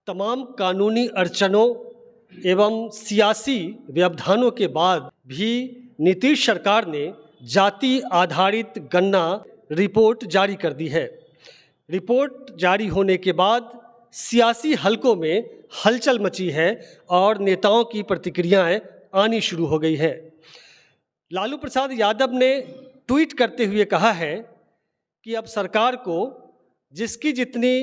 तमाम कानूनी अड़चनों एवं सियासी व्यवधानों के बाद भी नीतीश सरकार ने जाति आधारित गणना रिपोर्ट जारी कर दी है। रिपोर्ट जारी होने के बाद सियासी हलकों में हलचल मची है और नेताओं की प्रतिक्रियाएं आनी शुरू हो गई हैं। लालू प्रसाद यादव ने ट्वीट करते हुए कहा है कि अब सरकार को जिसकी जितनी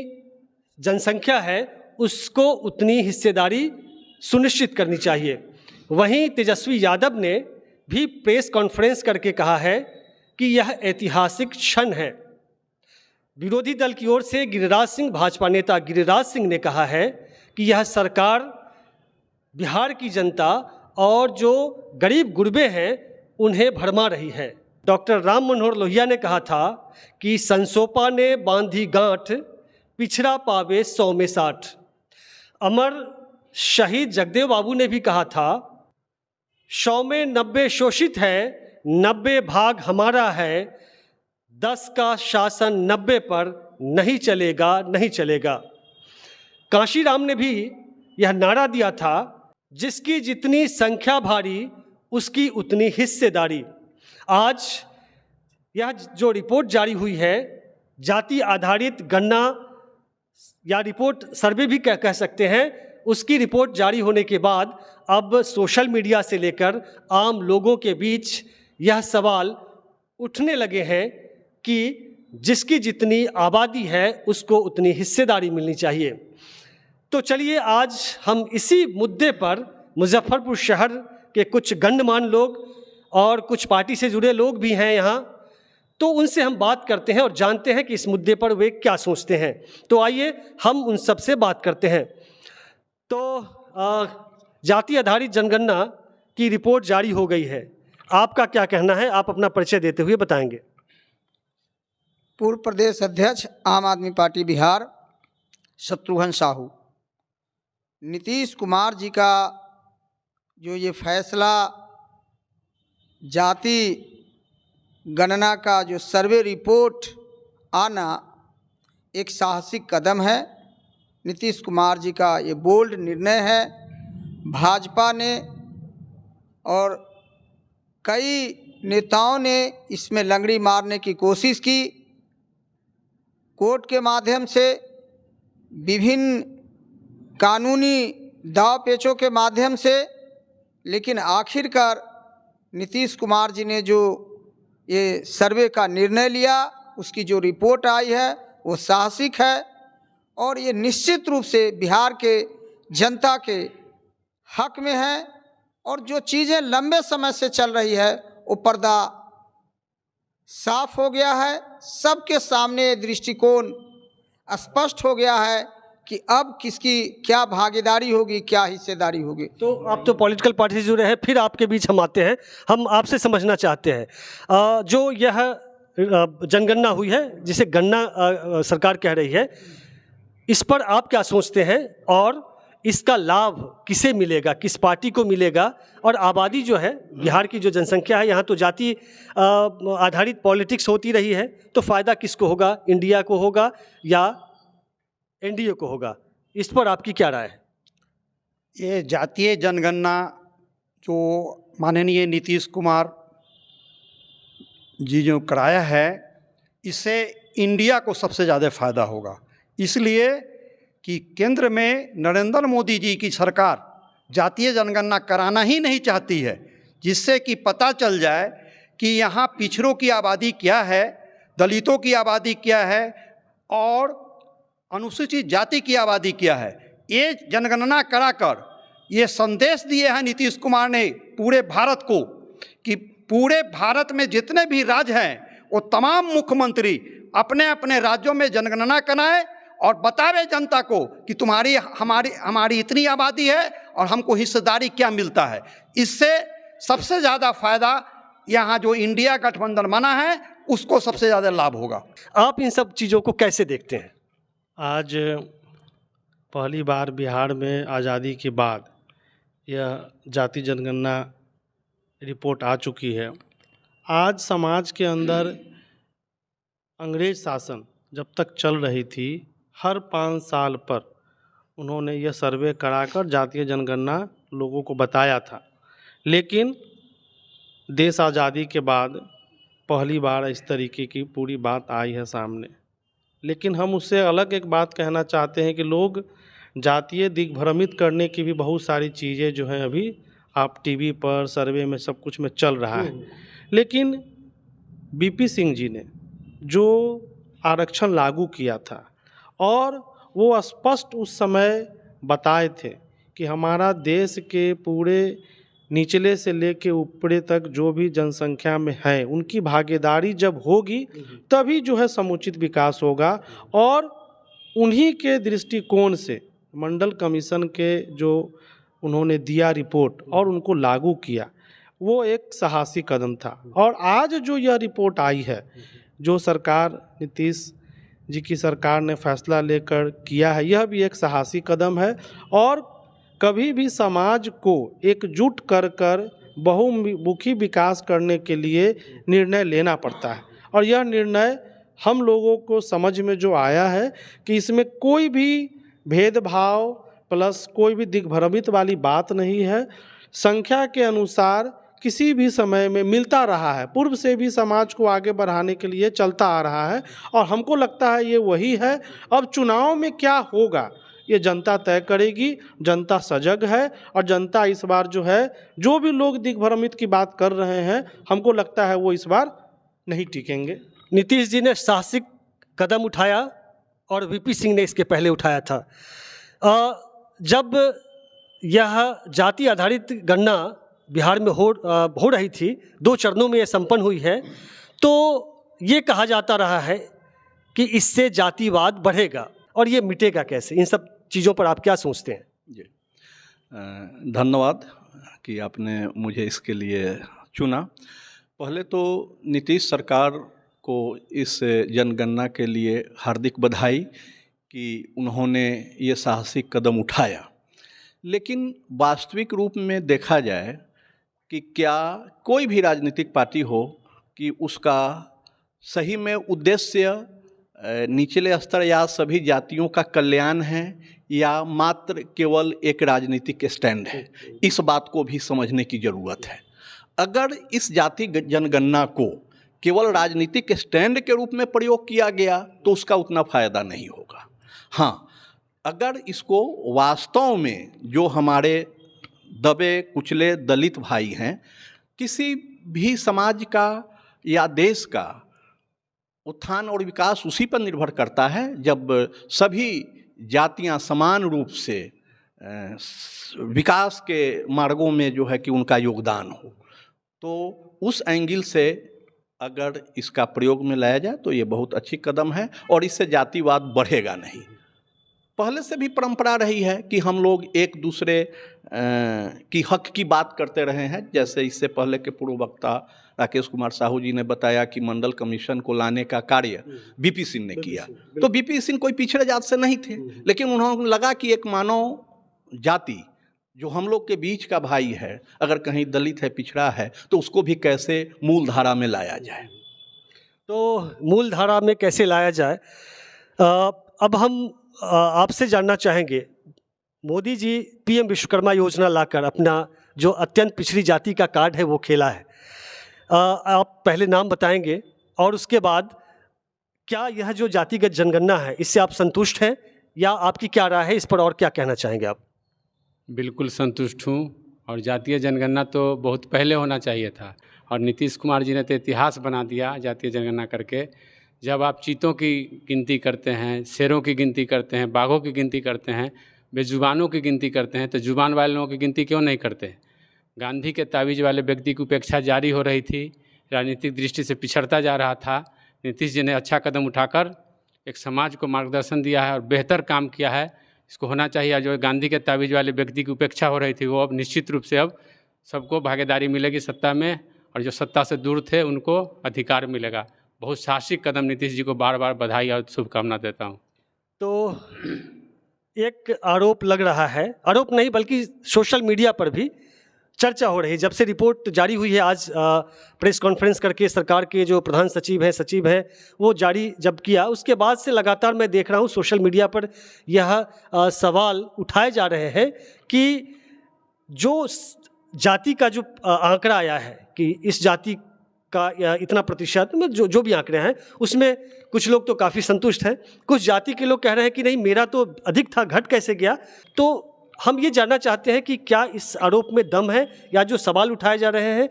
जनसंख्या है उसको उतनी हिस्सेदारी सुनिश्चित करनी चाहिए। वहीं तेजस्वी यादव ने भी प्रेस कॉन्फ्रेंस करके कहा है कि यह ऐतिहासिक क्षण है। विरोधी दल की ओर से गिरिराज सिंह, भाजपा नेता गिरिराज सिंह ने कहा है कि यह सरकार बिहार की जनता और जो गरीब गुरबे हैं उन्हें भरमा रही है। डॉक्टर राम मनोहर लोहिया ने कहा था कि संसोपा ने बांधी गांठ, पिछड़ा पावे 100 में 60। अमर शहीद जगदेव बाबू ने भी कहा था 100 में 90 शोषित है, 90 भाग हमारा है, 10 का शासन 90 पर नहीं चलेगा, नहीं चलेगा। कांशीराम ने भी यह नारा दिया था जिसकी जितनी संख्या भारी उसकी उतनी हिस्सेदारी। आज यह जो रिपोर्ट जारी हुई है, जाति आधारित गणना या रिपोर्ट सर्वे भी कह सकते हैं, उसकी रिपोर्ट जारी होने के बाद अब सोशल मीडिया से लेकर आम लोगों के बीच यह सवाल उठने लगे हैं कि जिसकी जितनी आबादी है उसको उतनी हिस्सेदारी मिलनी चाहिए। तो चलिए आज हम इसी मुद्दे पर मुजफ्फरपुर शहर के कुछ गणमान्य लोग और कुछ पार्टी से जुड़े लोग भी हैं यहाँ, तो उनसे हम बात करते हैं और जानते हैं कि इस मुद्दे पर वे क्या सोचते हैं। तो आइए हम उन सब से बात करते हैं। तो जाति आधारित जनगणना की रिपोर्ट जारी हो गई है, आपका क्या कहना है? आप अपना परिचय देते हुए बताएंगे। पूर्व प्रदेश अध्यक्ष आम आदमी पार्टी बिहार शत्रुघ्न साहू। नीतीश कुमार जी का जो ये फैसला जाति गणना का जो सर्वे रिपोर्ट आना एक साहसिक कदम है। नीतीश कुमार जी का ये बोल्ड निर्णय है। भाजपा ने और कई नेताओं ने इसमें लंगड़ी मारने की कोशिश की, कोर्ट के माध्यम से, विभिन्न कानूनी दाव पेचों के माध्यम से, लेकिन आखिरकार नीतीश कुमार जी ने जो ये सर्वे का निर्णय लिया, उसकी जो रिपोर्ट आई है वो साहसिक है और ये निश्चित रूप से बिहार के जनता के हक में है। और जो चीज़ें लंबे समय से चल रही है वो पर्दा साफ हो गया है, सबके सामने दृष्टिकोण स्पष्ट हो गया है कि अब किसकी क्या भागीदारी होगी, क्या हिस्सेदारी होगी। तो आप तो पॉलिटिकल पार्टी से जुड़े हैं, फिर आपके बीच हम आते हैं। हम आपसे समझना चाहते हैं जो यह जनगणना हुई है जिसे गणना सरकार कह रही है, इस पर आप क्या सोचते हैं और इसका लाभ किसे मिलेगा, किस पार्टी को मिलेगा? और आबादी जो है, बिहार की जो जनसंख्या है, यहाँ तो जाति आधारित पॉलिटिक्स होती रही है, तो फ़ायदा किसको होगा? इंडिया को होगा या एनडीए को होगा? इस पर आपकी क्या राय है? ये जातीय जनगणना जो माननीय नीतीश कुमार जी जो कराया है, इससे इंडिया को सबसे ज़्यादा फायदा होगा। इसलिए कि केंद्र में नरेंद्र मोदी जी की सरकार जातीय जनगणना कराना ही नहीं चाहती है, जिससे कि पता चल जाए कि यहाँ पिछड़ों की आबादी क्या है, दलितों की आबादी क्या है और अनुसूचित जाति की आबादी क्या है। ये जनगणना कराकर ये संदेश दिए हैं नीतीश कुमार ने पूरे भारत को कि पूरे भारत में जितने भी राज्य हैं वो तमाम मुख्यमंत्री अपने अपने राज्यों में जनगणना कराएं और बतावे जनता को कि तुम्हारी हमारी इतनी आबादी है और हमको हिस्सेदारी क्या मिलता है। इससे सबसे ज़्यादा फ़ायदा यहाँ जो इंडिया गठबंधन बना है उसको सबसे ज़्यादा लाभ होगा। आप इन सब चीज़ों को कैसे देखते हैं? आज पहली बार बिहार में आज़ादी के बाद यह जाति जनगणना रिपोर्ट आ चुकी है। आज समाज के अंदर अंग्रेज शासन जब तक चल रही थी, हर 5 साल पर उन्होंने यह सर्वे कराकर जातीय जनगणना लोगों को बताया था। लेकिन देश आज़ादी के बाद पहली बार इस तरीके की पूरी बात आई है सामने। लेकिन हम उससे अलग एक बात कहना चाहते हैं कि लोग जातीय दिग्भ्रमित करने की भी बहुत सारी चीज़ें जो हैं अभी आप टीवी पर सर्वे में सब कुछ में चल रहा है। लेकिन बीपी सिंह जी ने जो आरक्षण लागू किया था और वो स्पष्ट उस समय बताए थे कि हमारा देश के पूरे निचले से लेके ऊपरे तक जो भी जनसंख्या में है उनकी भागीदारी जब होगी तभी जो है समुचित विकास होगा। और उन्हीं के दृष्टिकोण से मंडल कमीशन के जो उन्होंने दिया रिपोर्ट और उनको लागू किया, वो एक साहसी कदम था। और आज जो यह रिपोर्ट आई है, जो सरकार नीतीश जी की सरकार ने फैसला लेकर किया है, यह भी एक साहसी कदम है। और कभी भी समाज को एकजुट कर कर बहुमुखी विकास करने के लिए निर्णय लेना पड़ता है। और यह निर्णय हम लोगों को समझ में जो आया है कि इसमें कोई भी भेदभाव प्लस कोई भी दिग्भ्रमित वाली बात नहीं है। संख्या के अनुसार किसी भी समय में मिलता रहा है, पूर्व से भी समाज को आगे बढ़ाने के लिए चलता आ रहा है और हमको लगता है ये वही है। अब चुनाव में क्या होगा ये जनता तय करेगी। जनता सजग है और जनता इस बार जो है, जो भी लोग दिग्भ्रमित की बात कर रहे हैं, हमको लगता है वो इस बार नहीं टिकेंगे। नीतीश जी ने साहसिक कदम उठाया और वीपी सिंह ने इसके पहले उठाया था। जब यह जाति आधारित गणना बिहार में हो रही थी, 2 चरणों में यह संपन्न हुई है, तो ये कहा जाता रहा है कि इससे जातिवाद बढ़ेगा और ये मिटेगा कैसे? इन सब चीज़ों पर आप क्या सोचते हैं? जी, धन्यवाद कि आपने मुझे इसके लिए चुना। पहले तो नीतीश सरकार को इस जनगणना के लिए हार्दिक बधाई कि उन्होंने ये साहसिक कदम उठाया। लेकिन वास्तविक रूप में देखा जाए कि क्या कोई भी राजनीतिक पार्टी हो कि उसका सही में उद्देश्य निचले स्तर या सभी जातियों का कल्याण है या मात्र केवल एक राजनीतिक स्टैंड है, इस बात को भी समझने की ज़रूरत है। अगर इस जाति जनगणना को केवल राजनीतिक स्टैंड के रूप में प्रयोग किया गया तो उसका उतना फायदा नहीं होगा। हाँ, अगर इसको वास्तव में जो हमारे दबे कुचले दलित भाई हैं, किसी भी समाज का या देश का उत्थान और विकास उसी पर निर्भर करता है जब सभी जातियां समान रूप से विकास के मार्गों में जो है कि उनका योगदान हो। तो उस एंगल से अगर इसका प्रयोग में लाया जाए तो ये बहुत अच्छी कदम है और इससे जातिवाद बढ़ेगा नहीं। पहले से भी परंपरा रही है कि हम लोग एक दूसरे की हक की बात करते रहे हैं। जैसे इससे पहले के पूर्व वक्ता राकेश कुमार साहू जी ने बताया कि मंडल कमीशन को लाने का कार्य बीपी सिंह ने किया। तो बीपी सिंह कोई पिछड़े जात से नहीं थे, लेकिन उन्होंने लगा कि एक मानव जाति जो हम लोग के बीच का भाई है, अगर कहीं दलित है, पिछड़ा है, तो उसको भी कैसे मूल धारा में लाया जाए। तो मूल धारा में कैसे लाया जाए, अब हम आपसे जानना चाहेंगे। मोदी जी पीएम विश्वकर्मा योजना लाकर अपना जो अत्यंत पिछड़ी जाति का कार्ड है वो खेला है। आप पहले नाम बताएंगे और उसके बाद क्या यह जो जातिगत जनगणना है इससे आप संतुष्ट हैं या आपकी क्या राय है इस पर, और क्या कहना चाहेंगे आप? बिल्कुल संतुष्ट हूँ और जातीय जनगणना तो बहुत पहले होना चाहिए था और नीतीश कुमार जी ने तो इतिहास बना दिया जातीय जनगणना करके। जब आप चीतों की गिनती करते हैं, शेरों की गिनती करते हैं, बाघों की गिनती करते हैं, बेजुबानों की गिनती करते हैं, तो जुबान वाले लोगों की गिनती क्यों नहीं करते? गांधी के तावीज़ वाले व्यक्ति की उपेक्षा जारी हो रही थी, राजनीतिक दृष्टि से पिछड़ता जा रहा था। नीतीश जी ने अच्छा कदम उठाकर एक समाज को मार्गदर्शन दिया है और बेहतर काम किया है। इसको होना चाहिए। जो गांधी के तावीज़ वाले व्यक्ति की उपेक्षा हो रही थी वो अब निश्चित रूप से अब सबको भागीदारी मिलेगी सत्ता में, और जो सत्ता से दूर थे उनको अधिकार मिलेगा। बहुत साहसिक कदम, नीतीश जी को बार बार बधाई और शुभकामना देता हूँ। तो एक आरोप लग रहा है, आरोप नहीं बल्कि सोशल मीडिया पर भी चर्चा हो रही है। जब से रिपोर्ट जारी हुई है, आज प्रेस कॉन्फ्रेंस करके सरकार के जो प्रधान सचिव हैं वो जारी जब किया, उसके बाद से लगातार मैं देख रहा हूँ सोशल मीडिया पर यह सवाल उठाए जा रहे हैं कि जो जाति का जो आंकड़ा आया है कि इस जाति का इतना प्रतिशत में जो भी आंकड़े हैं उसमें कुछ लोग तो काफ़ी संतुष्ट हैं, कुछ जाति के लोग कह रहे हैं कि नहीं मेरा तो अधिक था, घट कैसे गया। तो हम ये जानना चाहते हैं कि क्या इस आरोप में दम है, या जो सवाल उठाए जा रहे हैं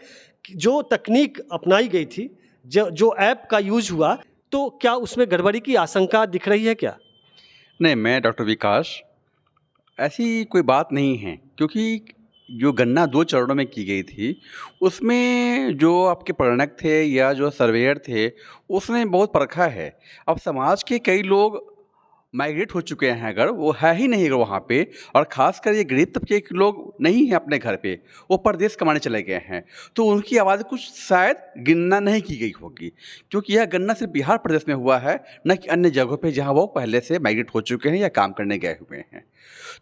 जो तकनीक अपनाई गई थी, जो ऐप का यूज हुआ, तो क्या उसमें गड़बड़ी की आशंका दिख रही है क्या? नहीं, मैं डॉक्टर विकास, ऐसी कोई बात नहीं है, क्योंकि जो गणना 2 चरणों में की गई थी उसमें जो आपके प्रणक थे या जो सर्वेयर थे उसने बहुत परखा है। अब समाज के कई लोग माइग्रेट हो चुके हैं, अगर वो है ही नहीं अगर वहाँ पे, और ख़ासकर ये गरीब तबके के लोग नहीं हैं अपने घर पे, वो परदेश कमाने चले गए हैं, तो उनकी आवाज़ कुछ शायद गिनना नहीं की गई होगी, क्योंकि यह गणना सिर्फ बिहार प्रदेश में हुआ है, न कि अन्य जगहों पे जहाँ वो पहले से माइग्रेट हो चुके हैं या काम करने गए हुए हैं।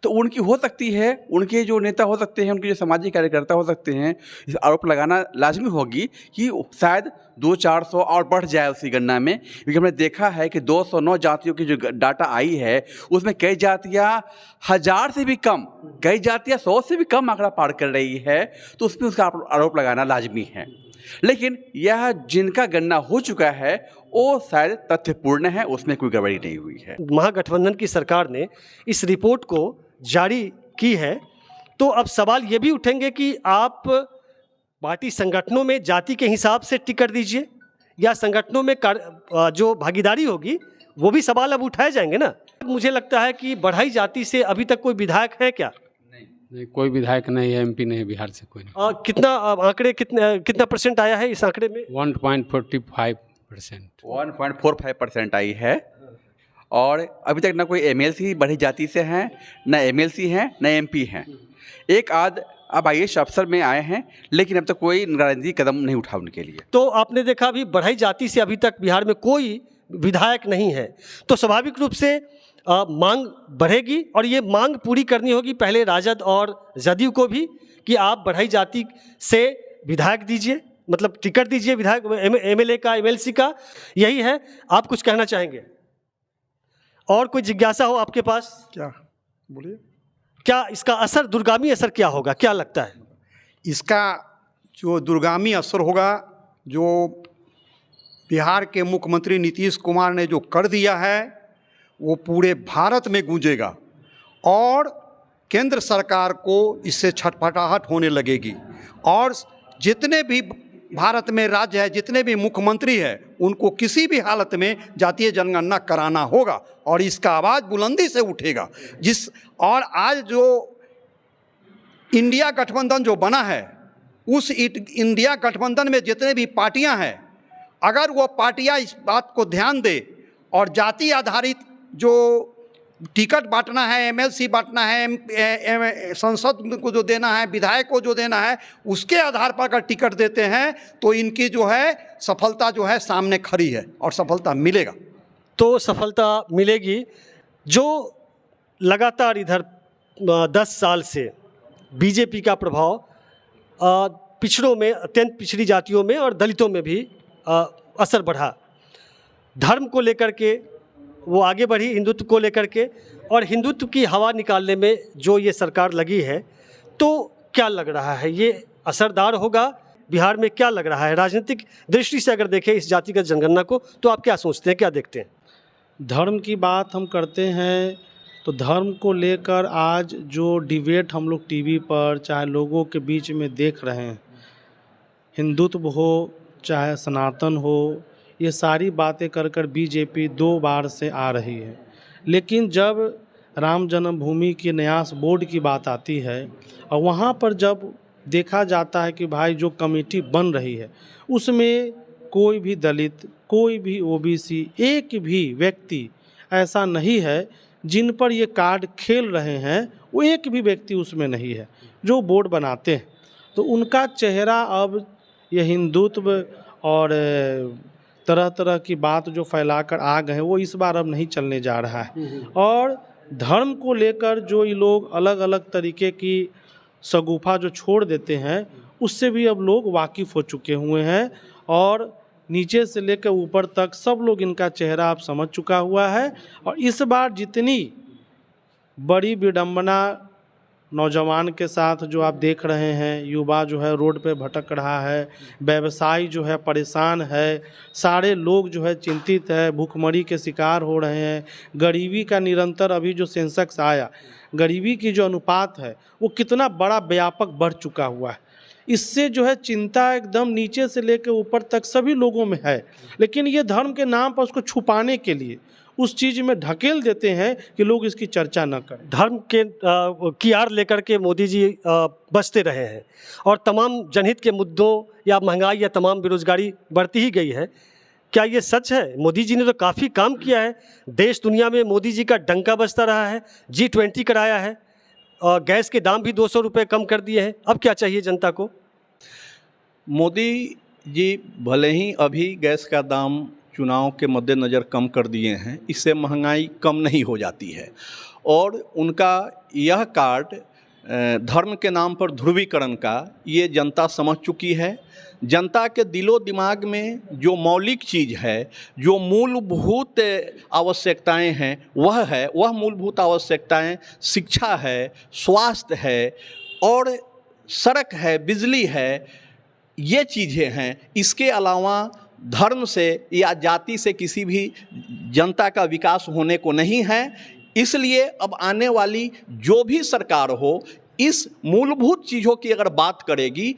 तो उनकी हो सकती है, उनके जो नेता हो सकते हैं, उनके जो सामाजिक कार्यकर्ता हो सकते हैं, इस आरोप लगाना लाजमी होगी कि शायद 200-400 और बढ़ जाए उसी गणना में, क्योंकि हमने देखा है कि 209 जातियों की जो डाटा आई है उसमें कई जातियाँ 1000 से भी कम, कई जातियाँ 100 से भी कम आंकड़ा पार कर रही है, तो उसमें उसका आरोप लगाना लाजमी है। लेकिन यह जिनका गणना हो चुका है वो शायद तथ्यपूर्ण है, उसमें कोई गड़बड़ी नहीं हुई है। महागठबंधन की सरकार ने इस रिपोर्ट को जारी की है, तो अब सवाल ये भी उठेंगे कि आप पार्टी संगठनों में जाति के हिसाब से टिकट दीजिए, या संगठनों में जो भागीदारी होगी वो भी सवाल अब उठाए जाएंगे ना। मुझे लगता है कि बढ़ई जाति से अभी तक कोई विधायक है क्या? नहीं, कोई विधायक नहीं है, MP नहीं है बिहार से कोई नहीं। कितना आंकड़े कितना परसेंट आया है इस आंकड़े में? 1.45%। 1.45% आई है, और अभी तक ना कोई MLC बढ़ी जाति से हैं, न MLC हैं, न MP हैं। एक आध अब IAS अफसर में आए हैं, लेकिन अब तक कोई राजनीतिक कदम नहीं उठा उनके लिए। तो आपने देखा अभी बढ़ई जाति से अभी तक बिहार में कोई विधायक नहीं है, तो स्वाभाविक रूप से मांग बढ़ेगी, और ये मांग पूरी करनी होगी पहले राजद और जदयू को भी कि आप बढ़ई जाति से विधायक दीजिए, मतलब टिकट दीजिए विधायक, MLA का, MLC का। यही है, आप कुछ कहना चाहेंगे? और कोई जिज्ञासा हो आपके पास? क्या बोलिए? क्या इसका असर, दूरगामी असर क्या होगा, क्या लगता है? इसका जो दूरगामी असर होगा, जो बिहार के मुख्यमंत्री नीतीश कुमार ने जो कर दिया है वो पूरे भारत में गूंजेगा, और केंद्र सरकार को इससे छटपटाहट होने लगेगी, और जितने भी भारत में राज्य है, जितने भी मुख्यमंत्री हैं, उनको किसी भी हालत में जातीय जनगणना कराना होगा, और इसका आवाज़ बुलंदी से उठेगा। और आज जो इंडिया गठबंधन जो बना है, उस इंडिया गठबंधन में जितने भी पार्टियां हैं, अगर वो पार्टियां इस बात को ध्यान दे और जाति आधारित जो टिकट बांटना है, MLC बांटना है, संसद को जो देना है, विधायक को जो देना है, उसके आधार पर अगर टिकट देते हैं तो इनकी जो है सफलता जो है सामने खड़ी है, और सफलता मिलेगा। तो सफलता मिलेगी। जो लगातार इधर 10 साल से बीजेपी का प्रभाव पिछड़ों में, अत्यंत पिछड़ी जातियों में और दलितों में भी असर बढ़ा, धर्म को लेकर के वो आगे बढ़ी, हिंदुत्व को लेकर के, और हिंदुत्व की हवा निकालने में जो ये सरकार लगी है, तो क्या लग रहा है ये असरदार होगा बिहार में? क्या लग रहा है राजनीतिक दृष्टि से अगर देखें इस जातिगत जनगणना को, तो आप क्या सोचते हैं, क्या देखते हैं? धर्म की बात हम करते हैं तो धर्म को लेकर आज जो डिबेट हम लोग टीवी पर चाहे लोगों के बीच में देख रहे हैं, हिंदुत्व हो चाहे सनातन हो, ये सारी बातें कर बीजेपी 2 बार से आ रही है। लेकिन जब राम जन्मभूमि की न्यास बोर्ड की बात आती है, और वहाँ पर जब देखा जाता है कि भाई जो कमेटी बन रही है उसमें कोई भी दलित, कोई भी OBC, एक भी व्यक्ति ऐसा नहीं है जिन पर ये कार्ड खेल रहे हैं, वो एक भी व्यक्ति उसमें नहीं है जो बोर्ड बनाते हैं। तो उनका चेहरा अब ये हिंदुत्व और तरह तरह की बात जो फैलाकर आ गए हैं वो इस बार अब नहीं चलने जा रहा है। और धर्म को लेकर जो ये लोग अलग अलग तरीके की शगुफा जो छोड़ देते हैं उससे भी अब लोग वाकिफ़ हो चुके हुए हैं और नीचे से लेकर ऊपर तक सब लोग इनका चेहरा आप समझ चुका हुआ है। और इस बार जितनी बड़ी विडंबना नौजवान के साथ जो आप देख रहे हैं, युवा जो है रोड पे भटक रहा है, व्यवसायी जो है परेशान है, सारे लोग जो है चिंतित है, भूखमरी के शिकार हो रहे हैं, गरीबी का निरंतर अभी जो सेंसेक्स आया, गरीबी की जो अनुपात है वो कितना बड़ा व्यापक बढ़ चुका हुआ है। इससे जो है चिंता एकदम नीचे से लेकर ऊपर तक सभी लोगों में है, लेकिन ये धर्म के नाम पर उसको छुपाने के लिए उस चीज़ में ढकेल देते हैं कि लोग इसकी चर्चा न करें। धर्म के की आड़ लेकर के मोदी जी बचते रहे हैं और तमाम जनहित के मुद्दों या महंगाई या तमाम बेरोजगारी बढ़ती ही गई है। क्या ये सच है? मोदी जी ने तो काफ़ी काम किया है, देश दुनिया में मोदी जी का डंका बजता रहा है, G20 कराया है और गैस के दाम भी 200 रुपये कम कर दिए हैं। अब क्या चाहिए जनता को? मोदी जी भले ही अभी गैस का दाम चुनाव के मद्देनज़र कम कर दिए हैं, इससे महंगाई कम नहीं हो जाती है। और उनका यह कार्ड धर्म के नाम पर ध्रुवीकरण का ये जनता समझ चुकी है। जनता के दिलो दिमाग में जो मौलिक चीज़ है, जो मूलभूत आवश्यकताएं हैं, वह मूलभूत आवश्यकताएं शिक्षा है, स्वास्थ्य है और सड़क है, बिजली है, ये चीज़ें हैं। इसके अलावा धर्म से या जाति से किसी भी जनता का विकास होने को नहीं है। इसलिए अब आने वाली जो भी सरकार हो, इस मूलभूत चीज़ों की अगर बात करेगी,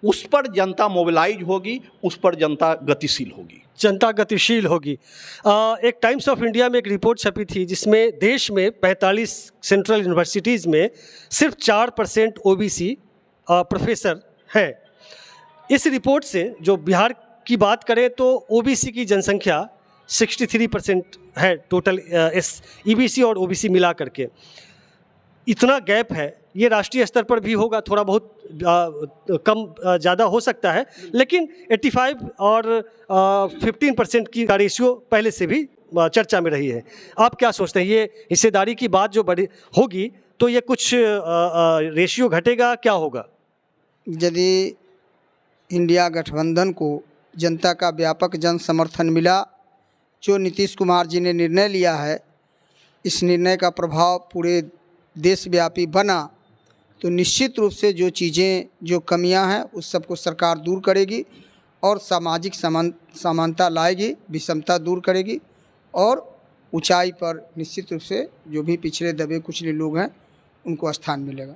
उस पर जनता मोबिलाइज होगी, उस पर जनता गतिशील होगी। जनता गतिशील होगी। एक टाइम्स ऑफ इंडिया में एक रिपोर्ट छपी थी जिसमें देश में 45 सेंट्रल यूनिवर्सिटीज़ में सिर्फ 4% OBC प्रोफेसर हैं। इस रिपोर्ट से जो बिहार की बात करें तो OBC की जनसंख्या 63% है टोटल EBC और OBC मिला करके। इतना गैप है, ये राष्ट्रीय स्तर पर भी होगा, थोड़ा बहुत कम ज़्यादा हो सकता है, लेकिन 85 और 15% की रेशियो पहले से भी चर्चा में रही है। आप क्या सोचते हैं, ये हिस्सेदारी की बात जो बड़ी होगी तो ये कुछ रेशियो घटेगा, क्या होगा? यदि इंडिया गठबंधन को जनता का व्यापक जन समर्थन मिला, जो नीतीश कुमार जी ने निर्णय लिया है, इस निर्णय का प्रभाव पूरे देशव्यापी बना, तो निश्चित रूप से जो चीज़ें, जो कमियां हैं, उस सबको सरकार दूर करेगी और सामाजिक समानता लाएगी, विषमता दूर करेगी और ऊंचाई पर निश्चित रूप से जो भी पिछड़े दबे कुचले लोग हैं उनको स्थान मिलेगा।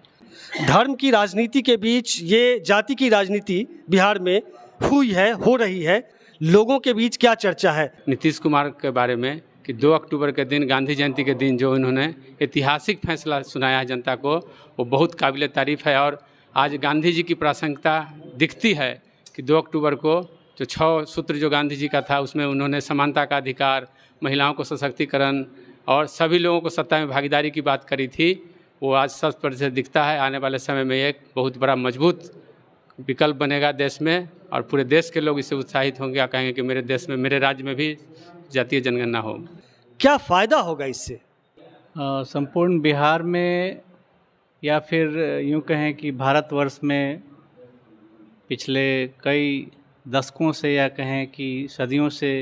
धर्म की राजनीति के बीच ये जाति की राजनीति बिहार में हुई है, हो रही है, लोगों के बीच क्या चर्चा है नीतीश कुमार के बारे में कि 2 अक्टूबर के दिन, गांधी जयंती के दिन जो इन्होंने ऐतिहासिक फैसला सुनाया है जनता को, वो बहुत काबिल तारीफ़ है। और आज गांधी जी की प्रासंगिकता दिखती है कि 2 अक्टूबर को जो 6 सूत्र जो गांधी जी का था, उसमें उन्होंने समानता का अधिकार, महिलाओं को सशक्तिकरण और सभी लोगों को सत्ता में भागीदारी की बात करी थी, वो आज 100% दिखता है। आने वाले समय में एक बहुत बड़ा मजबूत विकल्प बनेगा देश में और पूरे देश के लोग इससे उत्साहित होंगे और कहेंगे कि मेरे देश में, मेरे राज्य में भी जातीय जनगणना हो। क्या फ़ायदा होगा इससे? संपूर्ण बिहार में या फिर यूँ कहें कि भारतवर्ष में पिछले कई दशकों से या कहें कि सदियों से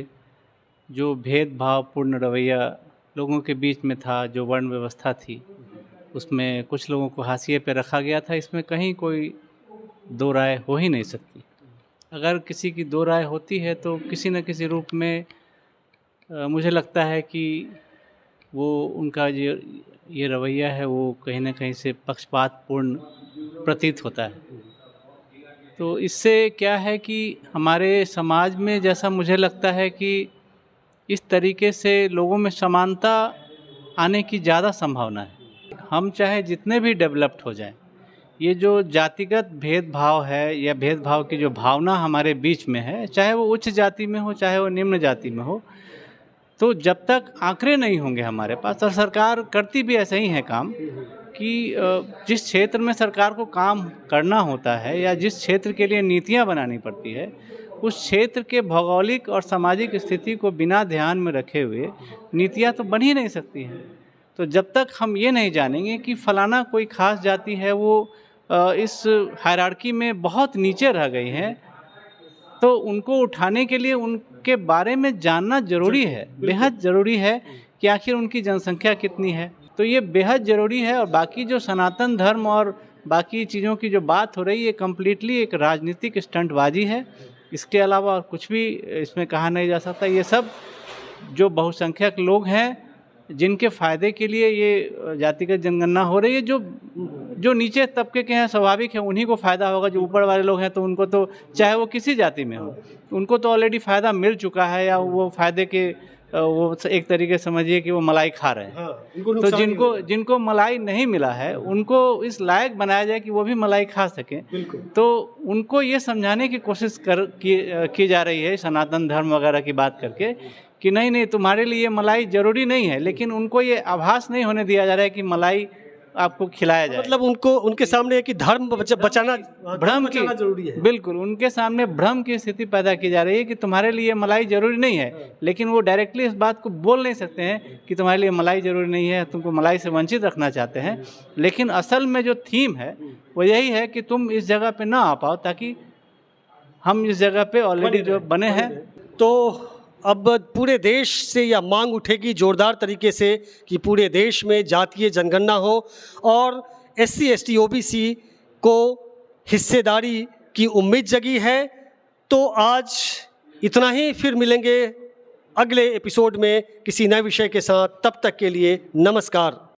जो भेदभावपूर्ण रवैया लोगों के बीच में था, जो वर्ण व्यवस्था थी, उसमें कुछ लोगों को हाशिए पे रखा गया था। इसमें कहीं कोई दो राय हो ही नहीं सकती। अगर किसी की दो राय होती है तो किसी न किसी रूप में मुझे लगता है कि वो उनका ये रवैया है वो कहीं ना कहीं से पक्षपातपूर्ण प्रतीत होता है। तो इससे क्या है कि हमारे समाज में, जैसा मुझे लगता है कि इस तरीके से लोगों में समानता आने की ज़्यादा संभावना है। हम चाहे जितने भी डेवलप्ड हो जाएं, ये जो जातिगत भेदभाव है या भेदभाव की जो भावना हमारे बीच में है, चाहे वो उच्च जाति में हो चाहे वो निम्न जाति में हो, तो जब तक आंकड़े नहीं होंगे हमारे पास, और सरकार करती भी ऐसा ही है काम कि जिस क्षेत्र में सरकार को काम करना होता है या जिस क्षेत्र के लिए नीतियां बनानी पड़ती है, उस क्षेत्र के भौगोलिक और सामाजिक स्थिति को बिना ध्यान में रखे हुए नीतियां तो बन ही नहीं सकती हैं। तो जब तक हम ये नहीं जानेंगे कि फलाना कोई खास जाति है, वो इस हायरार्की में बहुत नीचे रह गई हैं, तो उनको उठाने के लिए उनके बारे में जानना ज़रूरी है, बेहद ज़रूरी है कि आखिर उनकी जनसंख्या कितनी है। तो ये बेहद ज़रूरी है। और बाकी जो सनातन धर्म और बाकी चीज़ों की जो बात हो रही है, ये कम्प्लीटली एक राजनीतिक स्टंटबाजी है। इसके अलावा और कुछ भी इसमें कहा नहीं जा सकता। ये सब जो बहुसंख्यक लोग हैं, जिनके फ़ायदे के लिए ये जातिगत जनगणना हो रही है, जो नीचे तबके के हैं, स्वाभाविक है उन्हीं को फ़ायदा होगा। जो ऊपर वाले लोग हैं तो उनको तो, चाहे वो किसी जाति में हो, उनको तो ऑलरेडी फ़ायदा मिल चुका है, या वो फ़ायदे के वो एक तरीके समझिए कि वो मलाई खा रहे हैं। तो जिनको मलाई नहीं मिला है, उनको इस लायक बनाया जाए कि वो भी मलाई खा सकें। तो उनको ये समझाने की कोशिश की जा रही है सनातन धर्म वगैरह की बात करके कि नहीं तुम्हारे लिए मलाई ज़रूरी नहीं है, लेकिन उनको ये आभास नहीं होने दिया जा रहा है कि मलाई आपको खिलाया जाए। मतलब उनके सामने है कि धर्म बचाना, भ्रम की जरूरी है। बिल्कुल, उनके सामने भ्रम की स्थिति पैदा की जा रही है कि तुम्हारे लिए मलाई ज़रूरी नहीं है, लेकिन वो डायरेक्टली इस बात को बोल नहीं सकते हैं कि तुम्हारे लिए मलाई ज़रूरी नहीं है, तुमको मलाई से वंचित रखना चाहते हैं। लेकिन असल में जो थीम है वो यही है कि तुम इस जगह पे ना आ पाओ, ताकि हम इस जगह पे ऑलरेडी जो बने हैं। तो अब पूरे देश से यह मांग उठेगी जोरदार तरीके से कि पूरे देश में जातीय जनगणना हो और SC ST OBC को हिस्सेदारी की उम्मीद जगी है। तो आज इतना ही, फिर मिलेंगे अगले एपिसोड में किसी नए विषय के साथ। तब तक के लिए नमस्कार।